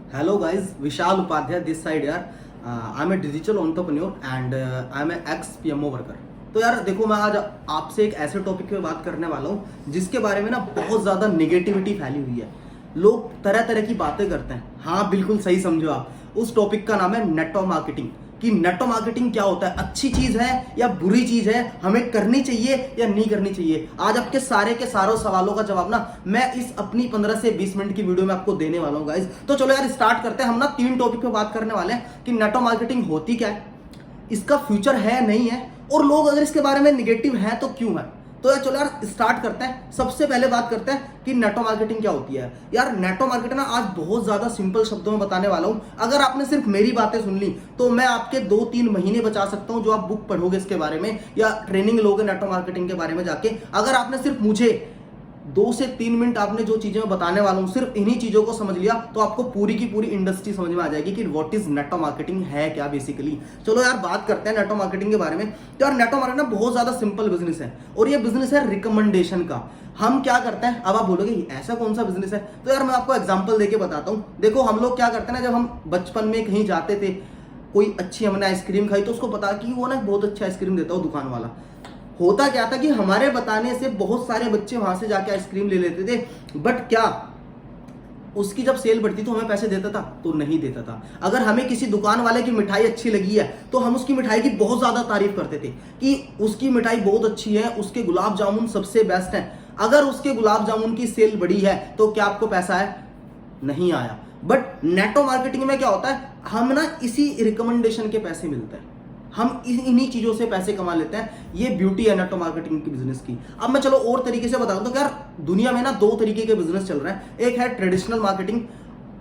Hello guys, Vishal Upadhyay this side यार. I'm a digital entrepreneur and I'm an ex PMO worker. तो यार देखो, मैं आज आपसे एक ऐसे टॉपिक पे बात करने वाला हूँ जिसके बारे में ना बहुत ज़्यादा नेगेटिविटी फैली हुई है. लोग तरह तरह की बातें करते हैं. हाँ, बिल्कुल सही समझो आप. उस टॉपिक का नाम है नेटवर्क मार्केटिंग. कि नेटवर्क मार्केटिंग क्या होता है, अच्छी चीज है या बुरी चीज है, हमें करनी चाहिए या नहीं करनी चाहिए. आज आपके सारे के सारों सवालों का जवाब ना मैं इस अपनी 15 से 20 मिनट की वीडियो में आपको देने वाला हूं गाइस. तो चलो यार स्टार्ट करते हैं. हम ना 3 टॉपिक पे बात करने वाले हैं कि नेटवर्क मार्केटिंग होती क्या है, इसका फ्यूचर है नहीं है, और लोग अगर इसके बारे में निगेटिव हैं तो क्यों है. तो यार चलो यार स्टार्ट करते हैं. सबसे पहले बात करते हैं कि नेटवर्क मार्केटिंग क्या होती है. यार नेटवर्क मार्केटिंग ना आज बहुत ज्यादा सिंपल शब्दों में बताने वाला हूं. अगर आपने सिर्फ मेरी बातें सुन ली तो मैं आपके 2-3 महीने बचा सकता हूं जो आप बुक पढ़ोगे इसके बारे में या ट्रेनिंग लोगे नेटवर्क मार्केटिंग के बारे में जाके. अगर आपने सिर्फ मुझे 2 से 3 मिनट आपने जो चीजें मैं बताने वाला हूं सिर्फ इन्हीं चीजों को समझ लिया तो आपको पूरी की पूरी इंडस्ट्री समझ में आ जाएगी कि व्हाट इज नेटवर्क मार्केटिंग है क्या बेसिकली. चलो यार बात करते हैं नेटवर्क मार्केटिंग के बारे में. तो यार नेटवर्क मार्केटिंग ना बहुत ज्यादा सिंपल बिजनेस है और ये बिजनेस है रिकमेंडेशन का. हम क्या करते हैं, अब आप बोलोगे ऐसा कौन सा बिजनेस है, तो यार मैं आपको एग्जांपल देके बताता हूं. देखो हम लोग क्या करते हैं ना, जब हम बचपन में कहीं जाते थे, कोई अच्छी हमने आइसक्रीम खाई तो उसको पता कि वो ना बहुत अच्छा आइसक्रीम देता हो दुकान वाला. होता क्या था कि हमारे बताने से बहुत सारे बच्चे वहां से जाके आइसक्रीम ले लेते थे, बट क्या उसकी जब सेल बढ़ती तो हमें पैसे देता था? तो नहीं देता था. अगर हमें किसी दुकान वाले की मिठाई अच्छी लगी है तो हम उसकी मिठाई की बहुत ज्यादा तारीफ करते थे कि उसकी मिठाई बहुत अच्छी है, उसके गुलाब जामुन सबसे बेस्ट है. अगर उसके गुलाब जामुन की सेल बढ़ी है तो क्या आपको पैसा है? नहीं आया. बट नेटवर्क मार्केटिंग में क्या होता है, हम ना इसी रिकमेंडेशन के पैसे मिलते हैं, हम इन्हीं चीजों से पैसे कमा लेते हैं. ये ब्यूटी है नेटवर्क मार्केटिंग की बिजनेस की. अब मैं चलो और तरीके से बताऊं तो यार दुनिया में ना 2 तरीके के बिजनेस चल रहे हैं. एक है ट्रेडिशनल मार्केटिंग,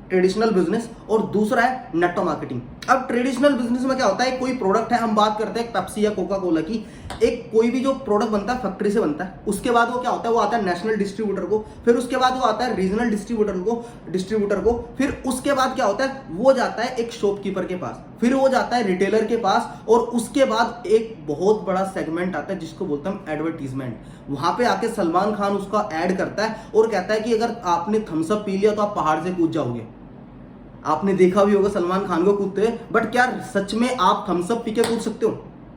ट्रेडिशनल बिजनेस, और दूसरा है नेटवर्क मार्केटिंग. अब ट्रेडिशनल बिजनेस में क्या होता है, कोई प्रोडक्ट है, हम बात करते हैं पेप्सी या कोका कोला की. एक कोई भी जो प्रोडक्ट बनता है फैक्ट्री से बनता है, उसके बाद वो क्या होता है, वो आता है नेशनल डिस्ट्रीब्यूटर को, फिर उसके बाद वो आता है रीजनल डिस्ट्रीब्यूटर को, फिर उसके बाद क्या होता है, वो जाता है एक शॉपकीपर के पास, फिर वो जाता है रिटेलर के पास, और उसके बाद एक बहुत बड़ा सेगमेंट आता है जिसको बोलते हैं एडवर्टीजमेंट. वहां पे आके सलमान खान उसका ऐड करता है और कहता है कि अगर आपने थम्स अप पी लिया तो आप पहाड़ से कूद जाओगे. आपने देखा भी होगा सलमान खान को कूदते हुए, बट क्या सच में आप थम्स अप पी के कूद सकते हो?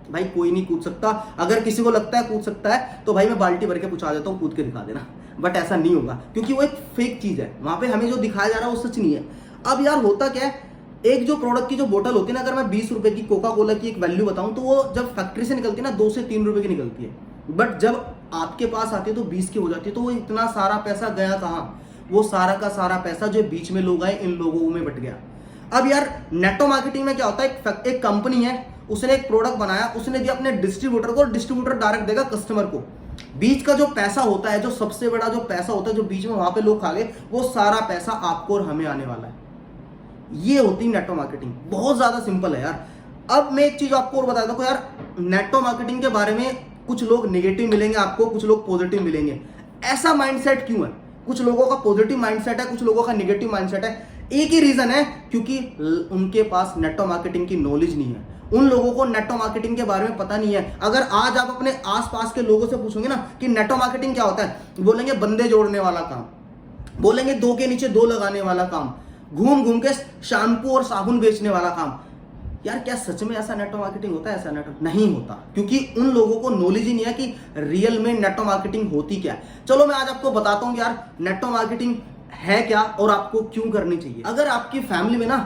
भाई कोई नहीं कूद सकता. अगर किसी को लगता है कूद सकता है तो भाई मैं बाल्टी भर के पूछा देता हूँ, कूद के दिखा देना. बट ऐसा नहीं होगा क्योंकि वो एक फेक चीज है. वहां पे हमें जो दिखाया जा रहा है वो सच नहीं है. अब यार होता क्या है, एक जो प्रोडक्ट की जो बोतल होती है ना, अगर मैं 20 रुपए की कोका कोला की एक वैल्यू बताऊं तो वो जब फैक्ट्री से निकलती है ना 2 से 3 रुपए की निकलती है, बट जब आपके पास आती है तो 20 की हो जाती है. तो वो इतना सारा पैसा गया कहाँ? वो सारा का सारा पैसा जो बीच में लोग आए इन लोगों में बट गया. अब यार नेटवर्क मार्केटिंग में क्या होता है, एक कंपनी है, उसने एक प्रोडक्ट बनाया, उसने दिया अपने डिस्ट्रीब्यूटर को, डिस्ट्रीब्यूटर डायरेक्ट देगा कस्टमर को. बीच का जो पैसा होता है, जो सबसे बड़ा जो पैसा होता है, जो बीच में वहां पे लोग खा गए, वो सारा पैसा आपको और हमें आने वाला है. ये होती है नेटवर्क मार्केटिंग. बहुत ज्यादा सिंपल है यार. अब मैं एक चीज आपको और बता दूं यार, नेटवर्क मार्केटिंग के बारे में कुछ लोग नेगेटिव मिलेंगे आपको, कुछ लोग पॉजिटिव मिलेंगे. ऐसा माइंडसेट क्यों है? कुछ लोगों का पॉजिटिव माइंडसेट है, कुछ लोगों का नेगेटिव माइंडसेट है. एक ही रीजन है, क्योंकि उनके पास नेटवर्क मार्केटिंग की नॉलेज नहीं है. उन लोगों को नेटवर्क मार्केटिंग के बारे में पता नहीं है. अगर आज आप अपने आसपास के लोगों से पूछोगे ना कि नेटवर्क मार्केटिंग क्या होता है, बोलेंगे बंदे जोड़ने वाला काम, बोलेंगे 2 के नीचे 2 लगाने वाला काम, घूम घूम के शैम्पू और साबुन बेचने वाला काम. यार क्या सच में ऐसा नेटवर्क मार्केटिंग होता है? ऐसा नेटवर्क नहीं होता, क्योंकि उन लोगों को नॉलेज ही नहीं है कि रियल में नेटवर्क मार्केटिंग होती क्या है. चलो मैं आज आपको बताता हूं यार नेटवर्क मार्केटिंग है क्या और आपको क्यों करनी चाहिए. अगर आपकी फैमिली में ना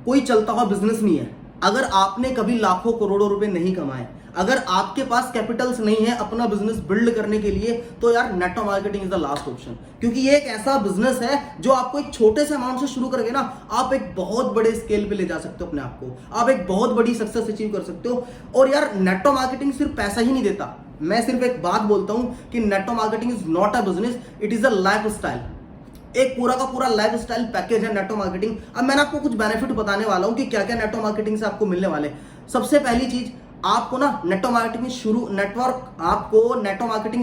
कोई चलता हुआ बिजनेस नहीं है, अगर आपने कभी लाखों करोड़ों रुपए नहीं कमाए, अगर आपके पास कैपिटल्स नहीं है अपना बिजनेस बिल्ड करने के लिए, तो यार network marketing is the last option. क्योंकि ये एक ऐसा बिजनेस है जो आपको एक छोटे से अमाउंट से शुरू करके ना आप एक बहुत बड़े स्केल पे ले जा सकते हो अपने आप को. आप एक बहुत बड़ी सक्सेस अचीव कर सकते हो. और यार नेटवर्क मार्केटिंग सिर्फ पैसा ही नहीं देता. मैं सिर्फ एक बात बोलता हूं कि network marketing is not a business, it is a life style. एक पूरा का पूरा लाइफ स्टाइल पैकेज है नेटवर्क मार्केटिंग. अब मैंने आपको कुछ बेनिफिट बताने वाला हूं कि क्या क्या नेटवर्क मार्केटिंग से आपको मिलने वाले. सबसे पहली चीज, आपको ना नेटवर्क मार्केटिंग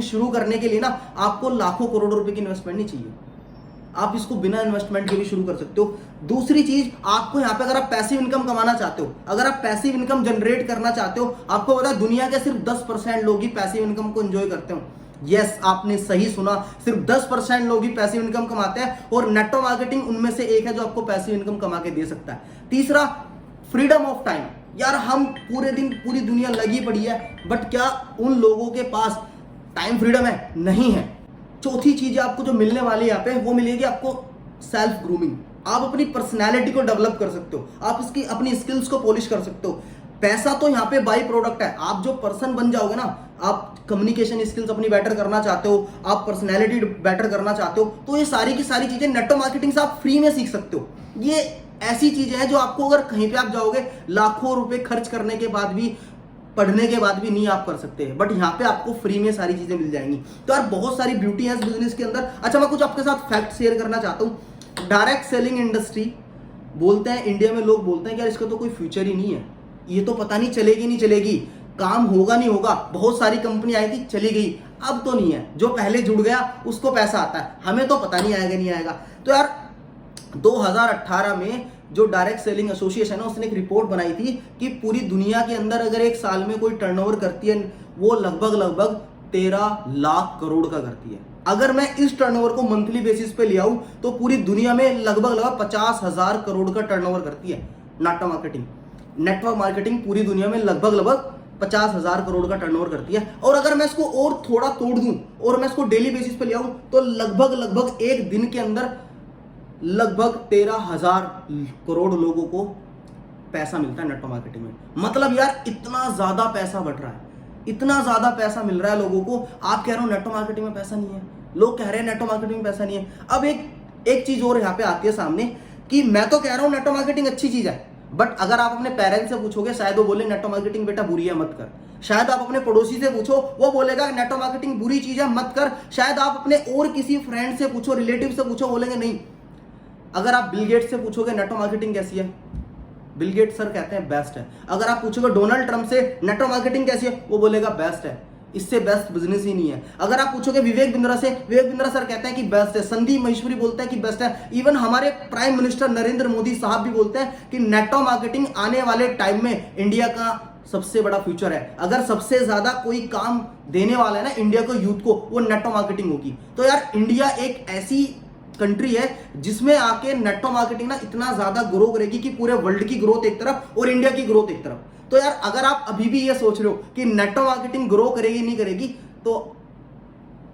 शुरू करने के लिए ना आपको लाखों करोड़ों रुपए की इन्वेस्टमेंट नहीं चाहिए. आप इसको बिना इन्वेस्टमेंट के भी शुरू कर सकते हो. दूसरी चीज, आपको यहाँ पे अगर आप पैसिव इनकम कमाना चाहते हो, अगर आप पैसिव इनकम जनरेट करना चाहते हो, आपको पता है दुनिया के सिर्फ 10% लोग ही पैसिव इनकम को एंजॉय करते हो. यस, आपने सही सुना, सिर्फ 10% लोग ही पैसिव इनकम कमाते हैं और नेटो मार्केटिंग उनमें से एक है जो आपको पैसिव इनकम कमा के दे सकता है। तीसरा, फ्रीडम ऑफ टाइम। यार हम पूरे दिन पूरी दुनिया लगी पड़ी है, बट क्या उन लोगों के पास टाइम फ्रीडम है? नहीं है। चौथी चीज आपको जो मिलने वाली है यहाँ पे, वो मिलेगी आपको सेल्फ ग्रूमिंग। आप अपनी पर्सनैलिटी को डेवलप कर सकते हो, आप इसकी अपनी स्किल्स को पॉलिश कर सकते हो। पैसा तो यहाँ पे बाई प्रोडक्ट है, आप जो पर्सन बन जाओगे ना, आप कम्युनिकेशन स्किल्स अपनी बेटर करना चाहते हो, आप पर्सनैलिटी बेटर करना चाहते हो, तो ये सारी की सारी चीजें नेटवर्क मार्केटिंग से आप फ्री में सीख सकते हो। ये ऐसी चीजें हैं जो आपको अगर कहीं पे आप जाओगे लाखों रुपए खर्च करने के बाद भी, पढ़ने के बाद भी नहीं आप कर सकते, बट यहाँ पे आपको फ्री में सारी चीजें मिल जाएंगी। तो यार बहुत सारी ब्यूटी है इस बिजनेस के अंदर। अच्छा, मैं कुछ आपके साथ फैक्ट शेयर करना चाहता हूँ। डायरेक्ट सेलिंग इंडस्ट्री बोलते हैं इंडिया में, लोग बोलते हैं कि यार इसका तो कोई फ्यूचर ही नहीं है, ये तो पता नहीं चलेगी नहीं चलेगी, काम होगा नहीं होगा। बहुत सारी कंपनी आई थी, चली गई, अब तो नहीं है। जो पहले जुड़ गया उसको पैसा आता है, हमें तो पता नहीं आएगा नहीं आएगा। तो यार 2018 में जो डायरेक्ट सेलिंग एसोसिएशन है उसने एक रिपोर्ट बनाई थी कि पूरी दुनिया के अंदर अगर एक साल में कोई टर्नओवर करती है, वो लगभग 13 लाख करोड़ का करती है। अगर मैं इस टर्नओवर को मंथली बेसिस पे ले आऊं तो पूरी दुनिया में लगभग 50,000 करोड़ का टर्नओवर करती है नेटवर्क मार्केटिंग। नेटवर्क मार्केटिंग पूरी दुनिया में लगभग 50,000 करोड़ का टर्नओवर करती है। और अगर मैं इसको और थोड़ा तोड़ दूं और मैं इसको डेली बेसिस पे ले आऊं तो लगभग एक दिन के अंदर लगभग 13,000 करोड़ लोगों को पैसा मिलता है नेटवर्क मार्केटिंग में। मतलब यार इतना ज्यादा पैसा बढ़ रहा है, इतना ज्यादा पैसा मिल रहा है लोगों को। आप कह रहे हो नेटवर्क मार्केटिंग में पैसा नहीं है, लोग कह रहे हैं नेटवर्क मार्केटिंग में पैसा नहीं है। अब एक चीज और यहाँ पे आती है सामने कि मैं तो कह रहा हूँ नेटवर्क मार्केटिंग अच्छी चीज है, बट अगर आप अपने पेरेंट्स से पूछोगे शायद वो बोले नेटवर्क मार्केटिंग बेटा बुरी है मत कर। शायद आप अपने पड़ोसी से पूछो, वो बोलेगा नेटवर्क मार्केटिंग बुरी चीज है मत कर। शायद आप अपने और किसी फ्रेंड से पूछो, रिलेटिव से पूछो, बोलेंगे नहीं। अगर आप बिल गेट्स से पूछोगे नेटवर्क मार्केटिंग कैसी है, बिल गेट्स सर कहते हैं बेस्ट है। अगर आप पूछोगे डोनाल्ड ट्रंप से नेटवर्क मार्केटिंग कैसी है, वो बोलेगा बेस्ट है, इससे बेस्ट बिजनेस ही नहीं है। अगर आप पूछोगे विवेक बिंद्रा से, विवेक बिंद्रा सर कहते हैं कि बेस्ट है। संदीप महेश्वरी बोलते हैं कि बेस्ट है। इवन हमारे प्राइम मिनिस्टर नरेंद्र मोदी साहब भी बोलते हैं कि नेटवर्क मार्केटिंग आने वाले टाइम में इंडिया का सबसे बड़ा फ्यूचर है। अगर सबसे ज्यादा कोई काम देने वाला है ना इंडिया को, यूथ को, वो नेटवर्क मार्केटिंग होगी। तो यार इंडिया एक ऐसी कंट्री है जिसमें आके नेटवर्क मार्केटिंग ना इतना ज्यादा ग्रो करेगी कि पूरे वर्ल्ड की ग्रोथ एक तरफ और इंडिया की ग्रोथ एक तरफ। तो यार अगर आप अभी भी ये सोच रहे हो कि नेटवर्क मार्केटिंग ग्रो करेगी नहीं करेगी, तो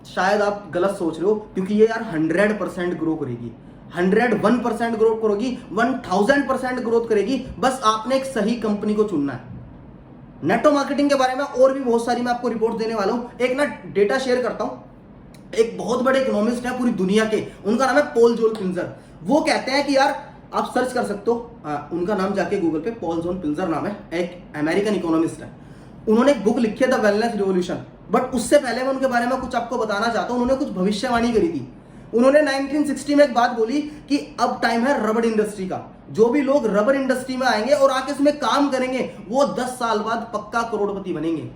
शायद आप गलत सोच रहे हो, क्योंकि ये यार 100% ग्रो करेगी, 101% ग्रोथ करेगी, 1000% ग्रोथ करेगी। बस आपने एक सही कंपनी को चुनना है। नेटवर्क मार्केटिंग के बारे में और भी बहुत सारी मैं आपको रिपोर्ट देने वाला हूं। एक ना डेटा शेयर करता हूं। एक बहुत बड़े इकोनॉमिस्ट है पूरी दुनिया के, उनका नाम है पॉल जोल पिल्जर। वो कहते हैं कि यार आप सर्च कर सकते हो, उनका नाम जाके गूगल पे, पॉल जोल पिल्जर नाम है, एक अमेरिकन इकोनॉमिस्ट है। उन्होंने एक बुक लिखी है द वेलनेस रिवॉल्यूशन। बट उससे पहले मैं उनके बारे में कुछ आपको बताना चाहता हूं। उन्होंने कुछ भविष्यवाणी करी थी। उन्होंने 1960 में एक बात बोली कि अब टाइम है रबर इंडस्ट्री का। जो भी लोग रबर इंडस्ट्री में आएंगे और आके इसमें काम करेंगे वो 10 साल बाद पक्का करोड़पति बनेंगे।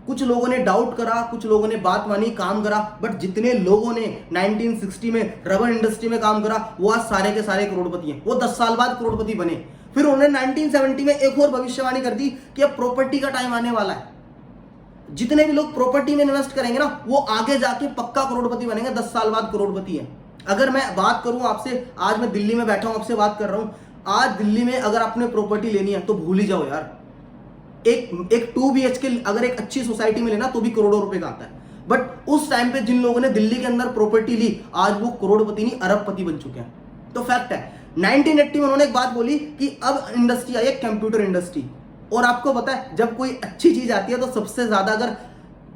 कुछ लोगों ने डाउट करा, कुछ लोगों ने बात मानी, काम करा, बट जितने लोगों ने 1960 में रबर इंडस्ट्री में काम करा वो आज सारे के सारे करोड़पति हैं। वो 10 साल बाद करोड़पति बने। फिर उन्होंने 1970 में एक और भविष्यवाणी कर दी कि अब प्रॉपर्टी का टाइम आने वाला है। जितने भी लोग प्रॉपर्टी में इन्वेस्ट करेंगे ना वो आगे जाके पक्का करोड़पति बनेंगे, 10 साल बाद करोड़पति है। अगर मैं बात करूं आपसे, आज मैं दिल्ली में बैठा हूं आपसे बात कर रहा हूं, आज दिल्ली में अगर आपने प्रॉपर्टी लेनी है तो भूल ही जाओ यार। एक 2 BHK अगर एक अच्छी सोसाइटी में लेना तो भी करोड़ों रुपए का आता है। बट उस टाइम पे जिन लोगों ने दिल्ली के अंदर प्रॉपर्टी ली आज वो करोड़पति नहीं अरबपति बन चुके हैं। तो फैक्ट है। 1980 में उन्होंने एक बात बोली कि अब इंडस्ट्री आई है कंप्यूटर इंडस्ट्री। और आपको पता है जब कोई अच्छी चीज आती है तो सबसे ज्यादा अगर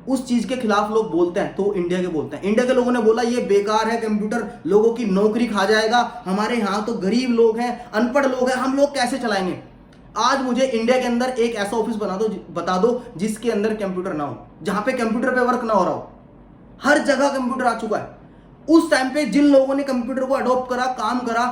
उस चीज के खिलाफ लोग बोलते हैं तो इंडिया के बोलते हैं। इंडिया के लोगों ने बोला ये बेकार है कंप्यूटर, लोगों की नौकरी खा जाएगा, हमारे यहाँ तो गरीब लोग हैं, अनपढ़ लोग हैं, हम लोग कैसे चलाएंगे। आज मुझे इंडिया के अंदर एक ऐसा ऑफिस बता दो जिसके अंदर कंप्यूटर ना हो, जहां पे कंप्यूटर पे वर्क ना हो रहा हो। हर जगह कंप्यूटर आ चुका है। उस टाइम पे जिन लोगों ने कंप्यूटर को अडॉप्ट करा, काम करा,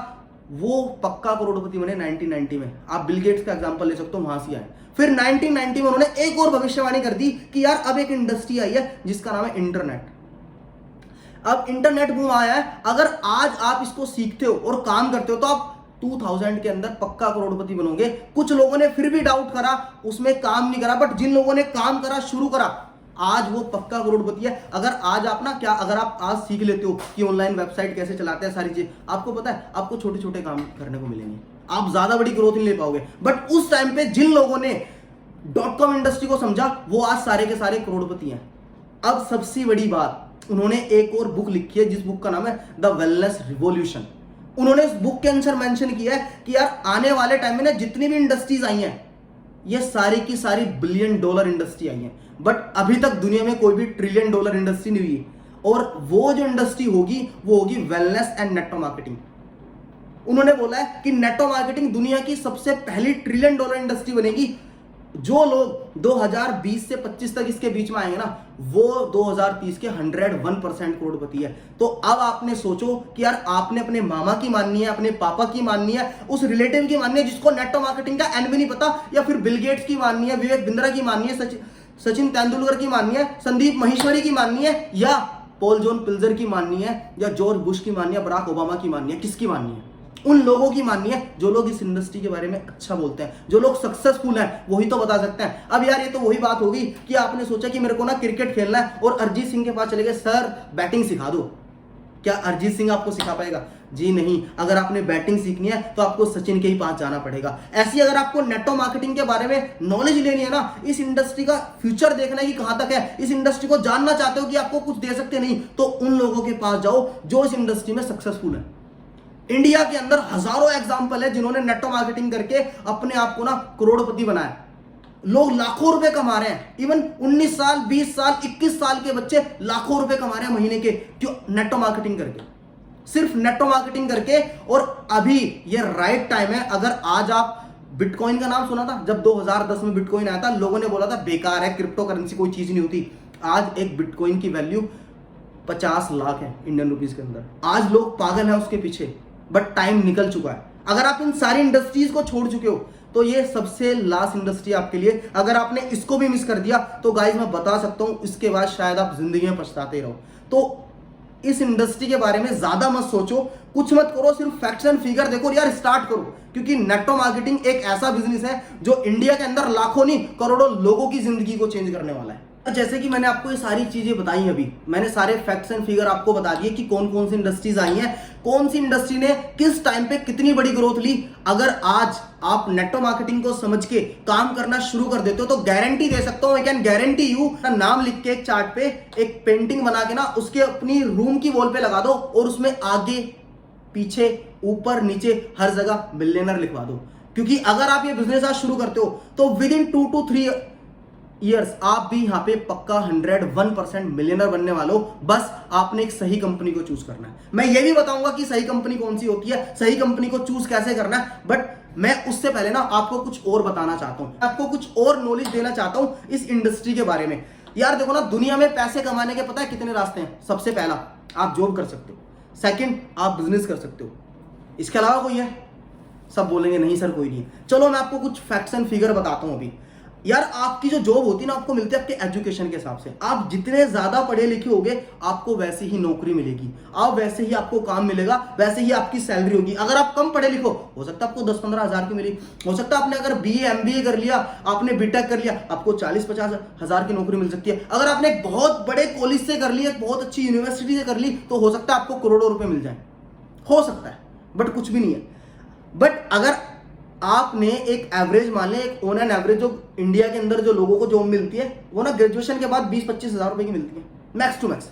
वो पक्का करोड़पति बने 1990 में। आप बिल गेट्स का एग्जांपल ले सकते हो, वहां से आए। फिर 1990 में उन्होंने एक और भविष्यवाणी कर दी कि यार अब एक इंडस्ट्री आई है जिसका नाम है इंटरनेट। अब इंटरनेट बूम आया है। अगर आज आप इसको सीखते हो और काम करते हो तो आप 2000 के अंदर पक्का करोड़पति बनोगे। कुछ लोगों ने फिर भी डाउट करा, उसमें काम नहीं करा, बट जिन लोगों ने काम करा, शुरू करा, आज वो पक्का करोड़पति है। अगर आज आप ना क्या अगर आप आज सीख लेते हो कि ऑनलाइन वेबसाइट कैसे चलाते हैं, सारी चीज आपको पता है, आपको छोटे छोटे काम करने को मिलेंगे, आप ज्यादा बड़ी ग्रोथ नहीं ले पाओगे। बट उस टाइम पे जिन लोगों ने .com इंडस्ट्री को समझा वो आज सारे के सारे करोड़पति हैं। अब सबसे बड़ी बात, उन्होंने एक और बुक लिखी है जिस बुक का नाम है द वेलनेस रिवॉल्यूशन। उन्होंने इस बुक के अंदर मेंशन किया है कि यार आने वाले टाइम में ना जितनी भी इंडस्ट्रीज आई हैं ये सारी की सारी $1 बिलियन इंडस्ट्री आई है, बट अभी तक दुनिया में कोई भी $1 ट्रिलियन इंडस्ट्री नहीं हुई। और वो जो इंडस्ट्री होगी वो होगी वेलनेस एंड नेटवर्क मार्केटिंग। उन्होंने बोला है कि नेटवर्क मार्केटिंग दुनिया की सबसे पहली $1 ट्रिलियन इंडस्ट्री बनेगी। जो लोग 2020 से 25 तक इसके बीच में आएंगे ना वो 2030 के 101% करोड़पति है। तो अब आपने सोचो कि यार आपने अपने मामा की माननी है, अपने पापा की माननी है, उस रिलेटिव की माननी है जिसको नेटवर्क मार्केटिंग का एन भी नहीं पता, या फिर बिल गेट्स की माननी है, विवेक बिंद्रा की माननी है, सचिन तेंदुलकर की माननी है, संदीप महेश्वरी की माननी है, या पॉल जॉन पिल्जर की माननी है, या जॉर्ज बुश की माननी है, बराक ओबामा की माननी है, किसकी माननी है? उन लोगों की माननी है जो लोग इस इंडस्ट्री के बारे में अच्छा बोलते हैं, जो लोग सक्सेसफुल हैं, वही तो बता सकते हैं। अब यार ये तो वही बात होगी कि आपने सोचा कि मेरे को ना क्रिकेट खेलना है और अरिजीत सिंह के पास चले गए, सर बैटिंग सिखा दो। क्या अरिजीत सिंह आपको सिखा पाएगा? जी नहीं। अगर आपने बैटिंग सीखनी है तो आपको सचिन के ही पास जाना पड़ेगा। ऐसी अगर आपको नेटवर्क मार्केटिंग के बारे में नॉलेज लेनी है ना, इस इंडस्ट्री का फ्यूचर देखना है कि कहां तक है, इस इंडस्ट्री को जानना चाहते हो कि आपको कुछ दे सकते नहीं, तो उन लोगों के पास जाओ जो इस इंडस्ट्री में सक्सेसफुल है। इंडिया के अंदर हजारों एग्जाम्पल है जिन्होंने नेटवर्क मार्केटिंग करके अपने आप को ना करोड़पति बनाया। लोग लाखों रुपए कमा रहे हैं। इवन 19 साल 20 साल 21 साल के बच्चे लाखों रुपए कमा रहे हैं महीने के, क्यों? नेटवर्क मार्केटिंग करके, सिर्फ नेटवर्क मार्केटिंग करके। और अभी ये राइट टाइम है। अगर आज आप बिटकॉइन का नाम सुना था, जब 2010 में बिटकॉइन आया था, लोगों ने बोला था बेकार है, क्रिप्टो करेंसी कोई चीज नहीं होती। आज एक बिटकॉइन की वैल्यू 50 लाख है इंडियन रुपीज के अंदर। आज लोग पागल हैं उसके पीछे, बट टाइम निकल चुका है। अगर आप इन सारी इंडस्ट्रीज को छोड़ चुके हो तो ये सबसे लास्ट इंडस्ट्री आपके लिए। अगर आपने इसको भी मिस कर दिया तो गाइस मैं बता सकता हूं इसके बाद शायद आप जिंदगी में पछताते रहो। तो इस इंडस्ट्री के बारे में ज्यादा मत सोचो, कुछ मत करो, सिर्फ फैक्ट्स एंड फिगर देखो और यार स्टार्ट करो। क्योंकि नेटवर्क मार्केटिंग एक ऐसा बिजनेस है जो इंडिया के अंदर लाखों नहीं करोड़ों लोगों की जिंदगी को चेंज करने वाला है। जैसे कि मैंने आपको ये सारी चीजें बताई, अभी मैंने सारे फैक्ट्स एंड फिगर आपको बता दिए कि कौन कौन सी इंडस्ट्रीज आई हैं, कौन सी इंडस्ट्री ने किस टाइम पे कितनी बड़ी ग्रोथ ली। अगर आज आप नेटवर्क मार्केटिंग को समझ के काम करना शुरू कर देते हो तो गारंटी दे सकता हूं, आई कैन गारंटी यू, नाम लिख के एक चार्ट पे एक पेंटिंग बना के ना उसके अपनी रूम की वॉल पे लगा दो और उसमें आगे पीछे ऊपर नीचे हर जगह मिलियनर लिखवा दो। क्योंकि अगर आप ये बिजनेस आज शुरू करते हो तो विद इन 2 to 3 ईयर्स आप भी यहां पे पक्का 101% मिलियनर बनने वाले हो। बस आपने एक सही कंपनी को चूज करना है। मैं ये भी बताऊंगा कि सही कंपनी कौन सी होती है, सही कंपनी को चूज कैसे करना है, बट मैं उससे पहले ना आपको कुछ और बताना चाहता हूं, आपको कुछ और नॉलेज देना चाहता हूं इस इंडस्ट्री के बारे में। यार देखो ना, दुनिया में पैसे कमाने के पता है कितने रास्ते हैं। सबसे पहला आप जॉब कर सकते हो, सेकंड आप बिजनेस कर सकते हो, इसके अलावा कोई है? सब बोलेंगे नहीं सर कोई नहीं। चलो मैं आपको कुछ फैक्ट्स एंड फिगर बताता हूं अभी। यार आपकी जो जॉब होती है ना, आपको मिलती है आपके एजुकेशन के हिसाब से। आप जितने ज्यादा पढ़े लिखे होगे आपको वैसे ही नौकरी मिलेगी, आप वैसे ही आपको काम मिलेगा, वैसे ही आपकी सैलरी होगी। अगर आप कम पढ़े लिखो हो सकता है आपको 10-15 हज़ार की मिली, हो सकता है आपने अगर BA MBA कर लिया, आपने बीटेक कर लिया, आपको 40-50 हज़ार की नौकरी मिल सकती है। अगर आपने एक बहुत बड़े कॉलेज से कर लिया, बहुत अच्छी यूनिवर्सिटी से कर ली, तो हो सकता है आपको करोड़ों रुपए मिल जाए, हो सकता है, बट कुछ भी नहीं है। बट अगर आपने एक एवरेज मान लें, एक ऑन एन एवरेज जो इंडिया के अंदर जो लोगों को जॉब मिलती है वो ना ग्रेजुएशन के बाद 20-25 हज़ार रुपए की मिलती है मैक्स टू मैक्स।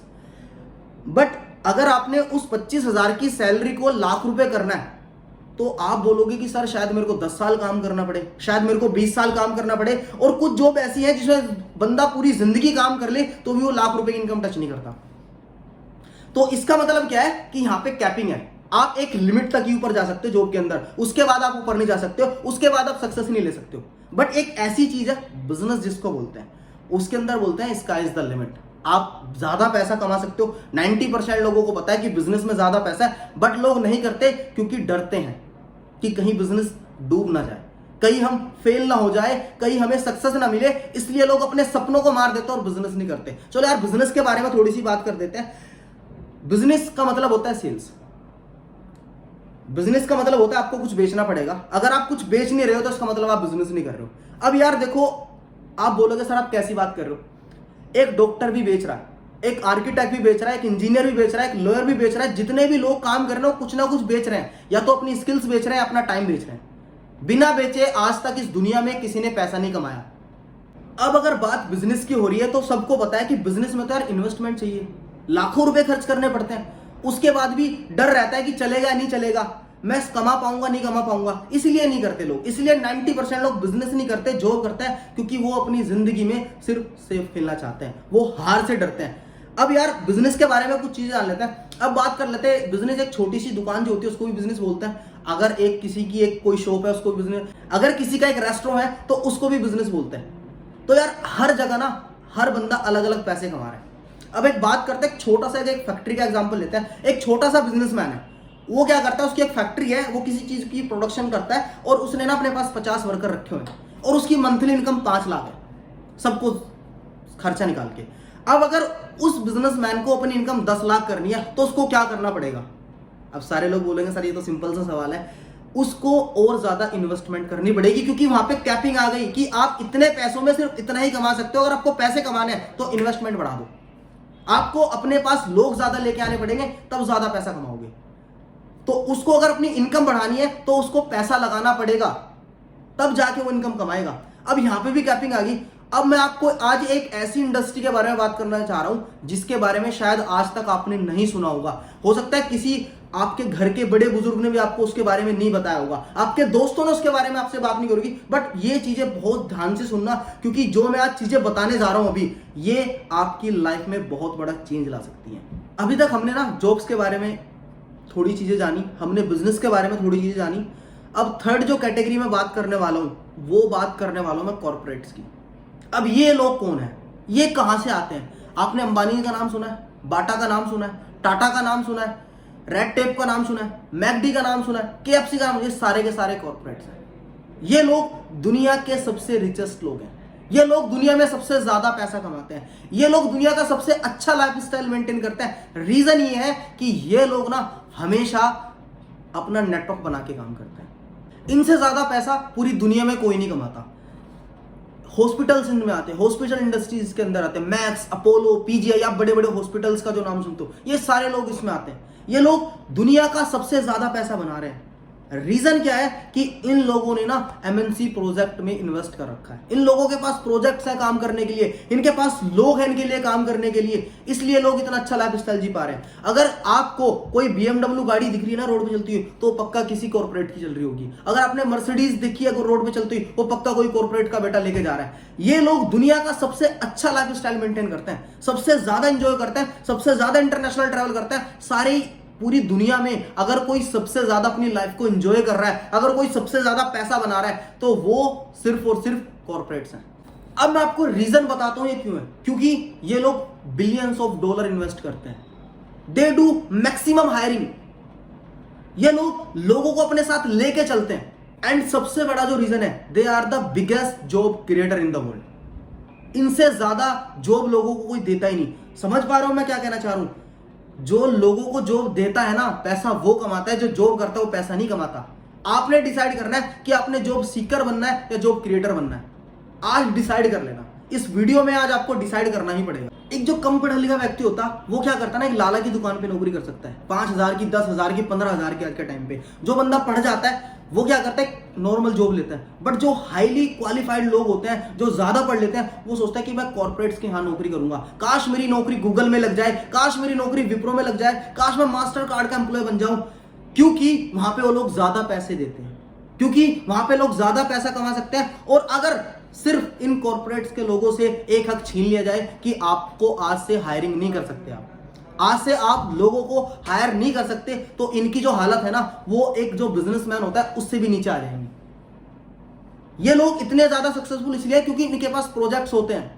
बट अगर आपने उस 25 हज़ार की सैलरी को लाख रुपए करना है तो आप बोलोगे कि सर शायद मेरे को 10 साल काम करना पड़े, शायद मेरे को 20 साल काम करना पड़े। और कुछ जॉब ऐसी है जिसमें बंदा पूरी जिंदगी काम कर ले तो भी वो लाख रुपए की इनकम टच नहीं करता। तो इसका मतलब क्या है कि यहां पे कैपिंग है। आप एक लिमिट तक ही ऊपर जा सकते हो जॉब के अंदर, उसके बाद आप ऊपर नहीं जा सकते हो, उसके बाद आप सक्सेस नहीं ले सकते हो। बट एक ऐसी चीज है बिजनेस जिसको बोलते हैं, उसके अंदर बोलते हैं स्काई इज द लिमिट। आप ज्यादा पैसा कमा सकते हो। 90% लोगों को पता है कि बिजनेस में ज्यादा पैसा है, बट लोग नहीं करते क्योंकि डरते हैं कि कहीं बिजनेस डूब ना जाए, कहीं हम फेल ना हो जाए, कहीं हमें सक्सेस ना मिले, इसलिए लोग अपने सपनों को मार देते हैं और बिजनेस नहीं करते। चलो यार बिजनेस के बारे में थोड़ी सी बात कर देते हैं। बिजनेस का मतलब होता है सेल्स। बिजनेस का मतलब होता है आपको कुछ बेचना पड़ेगा। अगर आप कुछ बेच नहीं रहे हो तो इसका मतलब आप बिजनेस नहीं कर रहे हो। अब यार देखो, आप बोलोगे सर आप कैसी बात कर रहे हो, एक डॉक्टर भी बेच रहा है, एक आर्किटेक्ट भी बेच रहा है, एक इंजीनियर भी बेच रहा है, एक लॉयर भी बेच रहा है। जितने भी लोग काम कर रहे हैं वो कुछ ना कुछ बेच रहे हैं, या तो अपनी स्किल्स बेच रहे हैं, अपना टाइम बेच रहे हैं। बिना बेचे आज तक इस दुनिया में किसी ने पैसा नहीं कमाया। अब अगर बात बिजनेस की हो रही है तो सबको पता है कि बिजनेस में तो यार इन्वेस्टमेंट चाहिए, लाखों रुपए खर्च करने पड़ते हैं। उसके बाद भी डर रहता है कि चलेगा नहीं चलेगा, मैं कमा पाऊंगा नहीं कमा पाऊंगा, इसलिए नहीं करते लोग। इसलिए 90% लोग बिजनेस नहीं करते, जॉब करते हैं, क्योंकि वो अपनी जिंदगी में सिर्फ सेफ खेलना चाहते हैं, वो हार से डरते हैं। अब यार बिजनेस के बारे में कुछ चीजें जान लेते हैं। अब बात कर लेते हैं बिजनेस। एक छोटी सी दुकान जो होती है उसको भी बिजनेस बोलते हैं। अगर एक किसी की एक कोई शॉप है उसको बिजनेस, अगर किसी का एक रेस्टोरेंट है तो उसको भी बिजनेस बोलते हैं। तो यार हर जगह ना हर बंदा अलग अलग पैसे कमा रहा है। अब एक बात करते हैं, छोटा सा एक फैक्ट्री का एग्जांपल लेते हैं। एक छोटा सा बिजनेसमैन है, वो क्या करता है, उसकी एक फैक्ट्री है, वो किसी चीज की प्रोडक्शन करता है और उसने ना अपने पास 50 वर्कर रखे हुए हैं और उसकी मंथली इनकम 5 लाख है, सबको खर्चा निकाल के। अब अगर उस बिजनेसमैन को अपनी इनकम 10 लाख करनी है तो उसको क्या करना पड़ेगा? अब सारे लोग बोलेंगे सर ये तो सिंपल सा सवाल है। उसको और ज्यादा इन्वेस्टमेंट करनी पड़ेगी, क्योंकि वहां पे कैपिंग आ गई कि आप इतने पैसों में सिर्फ इतना ही कमा सकते हो। अगर आपको पैसे कमाने हैं तो इन्वेस्टमेंट बढ़ा दो। आपको अपने पास लोग ज्यादा लेके आने पड़ेंगे, तब ज्यादा पैसा कमाओगे। तो उसको अगर अपनी इनकम बढ़ानी है तो उसको पैसा लगाना पड़ेगा, तब जाके वो इनकम कमाएगा। अब यहां पे भी कैपिंग आ गई। अब मैं आपको आज एक ऐसी इंडस्ट्री के बारे में बात करना चाह रहा हूं जिसके बारे में शायद आज तक आपने नहीं सुना होगा। हो सकता है किसी आपके घर के बड़े बुजुर्ग ने भी आपको उसके बारे में नहीं बताया होगा, आपके दोस्तों ने उसके बारे में आपसे बात नहीं करेगी। बट ये चीजें बहुत ध्यान से सुनना, क्योंकि जो मैं आज चीजें बताने जा रहा हूं अभी, ये आपकी लाइफ में बहुत बड़ा चेंज ला सकती है। अभी तक हमने ना जॉब्स के बारे में थोड़ी चीजें जानी, हमने बिजनेस के बारे में थोड़ी चीजें जानी। अब थर्ड जो कैटेगरी में बात करने वाला हूं वो बात करने वाला हूं मैं कॉर्पोरेट्स की। अब ये लोग कौन है, ये कहां से आते हैं? आपने अंबानी का नाम सुना है, बाटा का नाम सुना है, टाटा का नाम सुना है, रेड टेप का नाम सुना है, मैकडी का नाम सुना है, केएफसी का नाम, ये सारे के सारे कॉर्पोरेट्स हैं। ये लोग दुनिया के सबसे रिचेस्ट लोग हैं। ये लोग दुनिया में सबसे ज्यादा पैसा कमाते हैं। ये लोग दुनिया का सबसे अच्छा लाइफस्टाइल मेंटेन करते हैं। रीजन ये है कि ये लोग ना हमेशा अपना नेटवर्क बना के काम करते हैं। इनसे ज्यादा पैसा पूरी दुनिया में कोई नहीं कमाता। हॉस्पिटल्स इनमें आते हैं, हॉस्पिटल इंडस्ट्रीज के अंदर आते हैं, मैक्स, अपोलो, पीजीआई, आप बड़े बड़े हॉस्पिटल्स का जो नाम सुनते हो, ये सारे लोग इसमें आते हैं। ये लोग दुनिया का सबसे ज्यादा पैसा बना रहे हैं। रीजन क्या है कि इन लोगों ने ना एमएनसी प्रोजेक्ट में इन्वेस्ट कर रखा है। इन लोगों के पास प्रोजेक्ट्स हैं काम करने के लिए, इनके पास लोग हैं इनके लिए काम करने के लिए, इसलिए लोग इतना अच्छा लाइफस्टाइल जी पा रहे हैं। अगर आपको कोई BMW गाड़ी दिख रही है ना रोड पे चलती हुई, तो पक्का किसी कॉर्पोरेट की चल रही होगी। अगर आपने मर्सिडीज देखी है रोड पे चलती हुई, वो पक्का कोई कॉर्पोरेट का बेटा लेके जा रहा है। ये लोग दुनिया का सबसे अच्छा लाइफस्टाइल मेंटेन करते हैं, सबसे ज्यादा एंजॉय करते हैं, सबसे ज्यादा इंटरनेशनल ट्रैवल करते हैं। सारी पूरी दुनिया में अगर कोई सबसे ज्यादा अपनी लाइफ को एंजॉय कर रहा है, अगर कोई सबसे ज्यादा पैसा बना रहा है, तो वो सिर्फ और सिर्फ कॉर्पोरेट्स हैं। अब मैं आपको रीजन बताता हूं ये क्यों है। क्योंकि ये लोग बिलियंस ऑफ डॉलर इन्वेस्ट करते हैं, दे डू मैक्सिमम हायरिंग। ये लोग लोगों को अपने साथ लेके चलते हैं। एंड सबसे बड़ा जो रीजन है, they are the biggest job creator in the world. इनसे ज्यादा जॉब लोगों को कोई देता ही नहीं। समझ पा रहा हूं मैं क्या कहना चाह रहा हूं? जो लोगों को जॉब देता है ना, पैसा वो कमाता है। जो जॉब करता है वो पैसा नहीं कमाता। आपने डिसाइड करना है कि आपने जॉब सीकर बनना है या जॉब क्रिएटर बनना है। आज डिसाइड कर लेना। इस वीडियो में आज आपको डिसाइड करना ही पड़ेगा। एक जो कम पढ़ा लिखा व्यक्ति होता वो क्या करता है ना, एक लाला की दुकान पे नौकरी कर सकता है, 5,000 की, 10,000 की, 15,000 की आज के टाइम पे। जो बंदा पढ़ जाता है वो क्या करता है, नॉर्मल जॉब लेता है। बट जो हाईली क्वालिफाइड लोग होते हैं, जो ज्यादा पढ़ लेते हैं, वो सोचता है कि मैं कॉर्पोरेट्स के यहाँ नौकरी करूंगा, काश मेरी नौकरी गूगल में लग जाए, काश मेरी नौकरी विप्रो में लग जाए, काश मैं मास्टर कार्ड का एम्प्लॉय बन जाऊं। क्योंकि वहां पे वो लोग ज्यादा पैसे देते हैं, क्योंकि वहां पे लोग ज्यादा पैसा कमा सकते हैं। और अगर सिर्फ इन कॉर्पोरेट्स के लोगों से एक हक छीन लिया जाए कि आपको आज से हायरिंग नहीं कर सकते, आप आज से आप लोगों को हायर नहीं कर सकते, तो इनकी जो हालत है ना, वो एक जो बिजनेसमैन होता है उससे भी नीचे आ जाएंगे। ये लोग इतने ज्यादा सक्सेसफुल इसलिए क्योंकि इनके पास प्रोजेक्ट्स होते हैं,